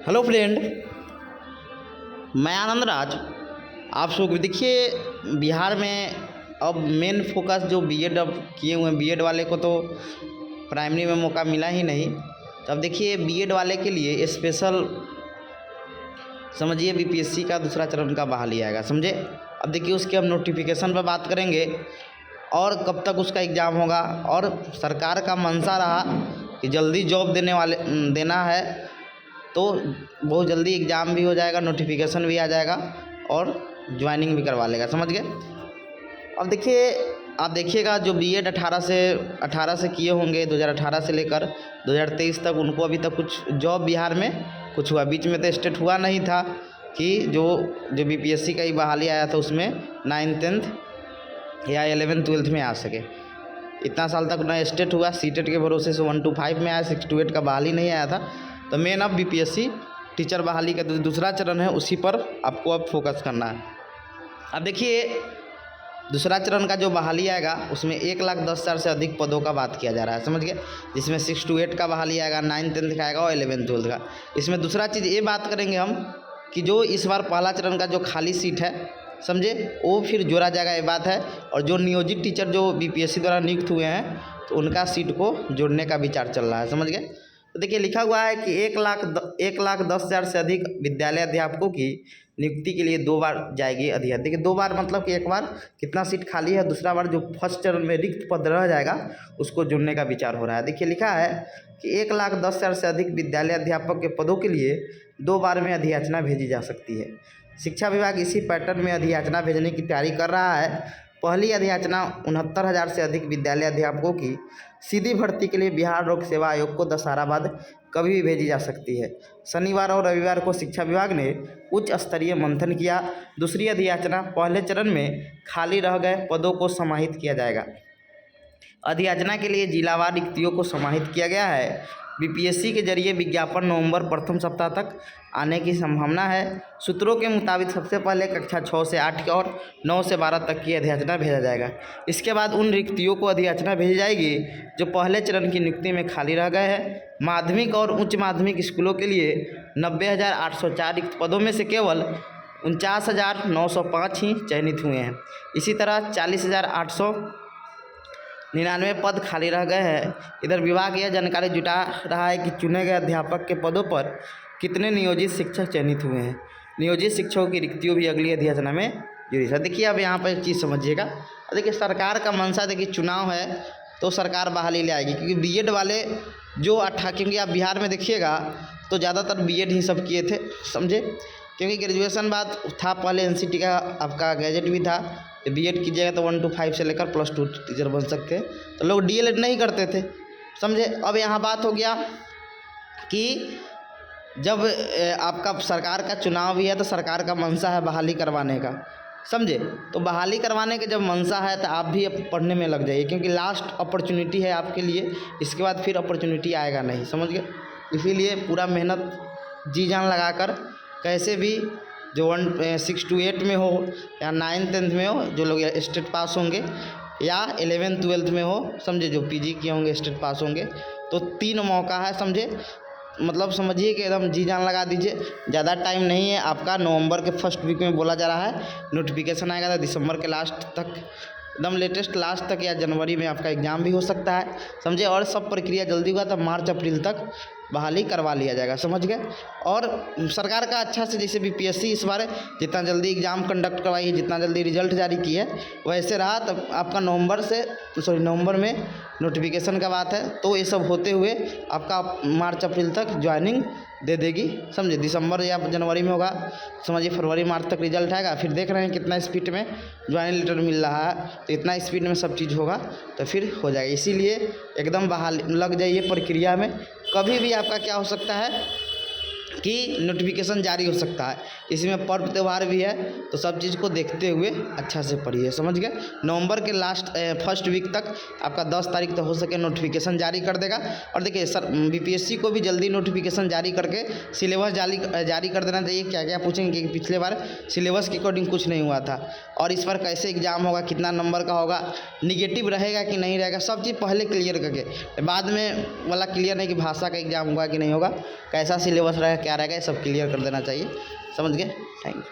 Hello friend, मैं आनंद राज। आप सब देखिए, बिहार में अब मेन फोकस जो बीएड अब किए हुए हैं, बीएड वाले को तो प्राइमरी में मौका मिला ही नहीं। तो अब देखिए बीएड वाले के लिए स्पेशल समझिए बीपीएससी का दूसरा चरण का बहाली आएगा, समझे। अब देखिए उसके हम नोटिफिकेशन पर बात करेंगे और कब तक उसका एग्ज़ाम होगा, और सरकार का मंशा रहा कि जल्दी जॉब देना है, तो बहुत जल्दी एग्ज़ाम भी हो जाएगा, नोटिफिकेशन भी आ जाएगा और ज्वाइनिंग भी करवा लेगा, समझ गए। अब देखिए आप देखिएगा जो बीएड 18 से किए होंगे, 2018 से लेकर 2023 तक, उनको अभी तक कुछ जॉब बिहार में कुछ हुआ। बीच में तो स्टेट हुआ नहीं था कि जो बीपीएससी का ही बहाली आया था उसमें 9th 10th या 11th 12th में आ सके। इतना साल तक ना स्टेट हुआ, सीटेट के भरोसे से 1 to 5 में आया, 6 to 8 का बहाली नहीं आया था। तो मेन अब बीपीएससी टीचर बहाली का दूसरा चरण है, उसी पर आपको अब फोकस करना है। अब देखिए दूसरा चरण का जो बहाली आएगा उसमें 1,10,000 से अधिक पदों का बात किया जा रहा है, समझ गए। जिसमें 6 to 8 का बहाली आएगा, 9th 10th का आएगा और 11th 12th का। इसमें दूसरा चीज़ ये बात करेंगे हम कि जो इस बार पहला चरण का जो खाली सीट है, समझे, वो फिर जोड़ा जाएगा, ये बात है। और जो नियोजित टीचर जो बीपीएससी द्वारा नियुक्त हुए हैं, तो उनका सीट को जोड़ने का विचार चल रहा है, समझ गए। तो देखिए लिखा हुआ है कि 1,10,000 से अधिक विद्यालय अध्यापकों की नियुक्ति के लिए 2 बार जाएगी अधियाचना। देखिए 2 बार मतलब कि एक बार कितना सीट खाली है, दूसरा बार जो फर्स्ट चरण में रिक्त पद रह जाएगा उसको जोड़ने का विचार हो रहा है। देखिए लिखा है कि 1,10,000 से अधिक विद्यालय अध्यापक के पदों के लिए 2 बार में अधियाचना भेजी जा सकती है। शिक्षा विभाग इसी पैटर्न में अधियाचना भेजने की तैयारी कर रहा है। पहली अधियाचना 69,000 से अधिक विद्यालय अध्यापकों की सीधी भर्ती के लिए बिहार लोक सेवा आयोग को दशहरा बाद कभी भी भेजी जा सकती है। शनिवार और रविवार को शिक्षा विभाग ने उच्च स्तरीय मंथन किया। दूसरी अधियाचना पहले चरण में खाली रह गए पदों को समाहित किया जाएगा। अधियाचना के लिए जिलावार रिक्तियों को समाहित किया गया है। बीपीएससी के जरिए विज्ञापन नवंबर प्रथम सप्ताह तक आने की संभावना है। सूत्रों के मुताबिक सबसे पहले कक्षा 6 से 8 और 9 से 12 तक की अधियाचना भेजा जाएगा। इसके बाद उन रिक्तियों को अधियाचना भेजी जाएगी जो पहले चरण की नियुक्ति में खाली रह गए हैं। माध्यमिक और उच्च माध्यमिक स्कूलों के लिए 90,804 रिक्त पदों में से केवल 49,905 ही चयनित हुए हैं। इसी तरह 40,899 पद खाली रह गए हैं। इधर विभाग यह जानकारी जुटा रहा है कि चुने गए अध्यापक के पदों पर कितने नियोजित शिक्षक चयनित हुए हैं। नियोजित शिक्षकों की रिक्तियों भी अगली अधियाचना में जुड़ी है। देखिए अब यहाँ पर एक चीज़ समझिएगा। देखिए सरकार का मंशा, देखिए चुनाव है तो सरकार बहाली ले आएगी, क्योंकि बीएड वाले जो क्योंकि आप बिहार में देखिएगा तो ज़्यादातर बीएड ही सब किए थे, समझे। क्योंकि ग्रेजुएशन बाद था, पहले एनसीटी का आपका गैजेट भी था, बीएड कीजिएगा तो 1 to 5 से लेकर +2 टीचर बन सकते हैं। तो लोग डीएलएड नहीं करते थे, समझे। अब यहाँ बात हो गया कि जब आपका सरकार का चुनाव भी है तो सरकार का मंशा है बहाली करवाने का, समझे। तो बहाली करवाने के जब मंशा है तो आप भी अब पढ़ने में लग जाइए, क्योंकि लास्ट अपॉर्चुनिटी है आपके लिए, इसके बाद फिर अपॉर्चुनिटी आएगा नहीं, समझ गए। इसीलिए पूरा मेहनत जी जान लगाकर कैसे भी जो 6 to 8 में हो या 9th 10th में हो, जो लोग स्टेट पास होंगे, या 11th 12th में हो, समझे, जो पीजी किए होंगे स्टेट पास होंगे, तो 3 मौका है, समझे। मतलब समझिए कि एकदम जी जान लगा दीजिए। ज़्यादा टाइम नहीं है आपका। नवंबर के फर्स्ट वीक में बोला जा रहा है नोटिफिकेशन आएगा, तो दिसंबर के लास्ट तक, एकदम लेटेस्ट लास्ट तक या जनवरी में आपका एग्ज़ाम भी हो सकता है, समझे। और सब प्रक्रिया जल्दी हुआ तो मार्च अप्रैल तक बहाली करवा लिया जाएगा, समझ गए। और सरकार का अच्छा से, जैसे बीपीएससी इस बार जितना जल्दी एग्ज़ाम कंडक्ट करवाई है, जितना जल्दी रिजल्ट जारी की है, वैसे रहा तब आपका नवंबर में नोटिफिकेशन का बात है, तो ये सब होते हुए आपका मार्च अप्रैल तक ज्वाइनिंग दे देगी, समझे। दिसंबर या जनवरी में होगा, समझिए फरवरी मार्च तक रिजल्ट आएगा। फिर देख रहे हैं कितना स्पीड में ज्वाइनिंग लेटर मिल रहा है, तो इतना स्पीड में सब चीज़ होगा तो फिर हो जाएगा। इसीलिए एकदम बहाली लग जाइए प्रक्रिया में। कभी भी आपका क्या हो सकता है कि नोटिफिकेशन जारी हो सकता है। इसमें पर्व त्यौहार भी है, तो सब चीज़ को देखते हुए अच्छा से पढ़िए, समझ गए। नवंबर के फर्स्ट वीक तक आपका 10 तारीख तक हो सके नोटिफिकेशन जारी कर देगा। और देखिए सर, बीपीएससी को भी जल्दी नोटिफिकेशन जारी करके सिलेबस जारी कर देना चाहिए। क्या क्या पूछेंगे कि पिछले बार सिलेबस के अकॉर्डिंग कुछ नहीं हुआ था, और इस बार कैसे एग्ज़ाम होगा, कितना नंबर का होगा, निगेटिव रहेगा कि नहीं रहेगा, सब चीज़ पहले क्लियर करके, बाद में वाला क्लियर नहीं कि भाषा का एग्ज़ाम होगा कि नहीं होगा, कैसा सिलेबस रहेगा, क्या रहेगा, ये सब क्लियर कर देना चाहिए। समझ गए? Thank you.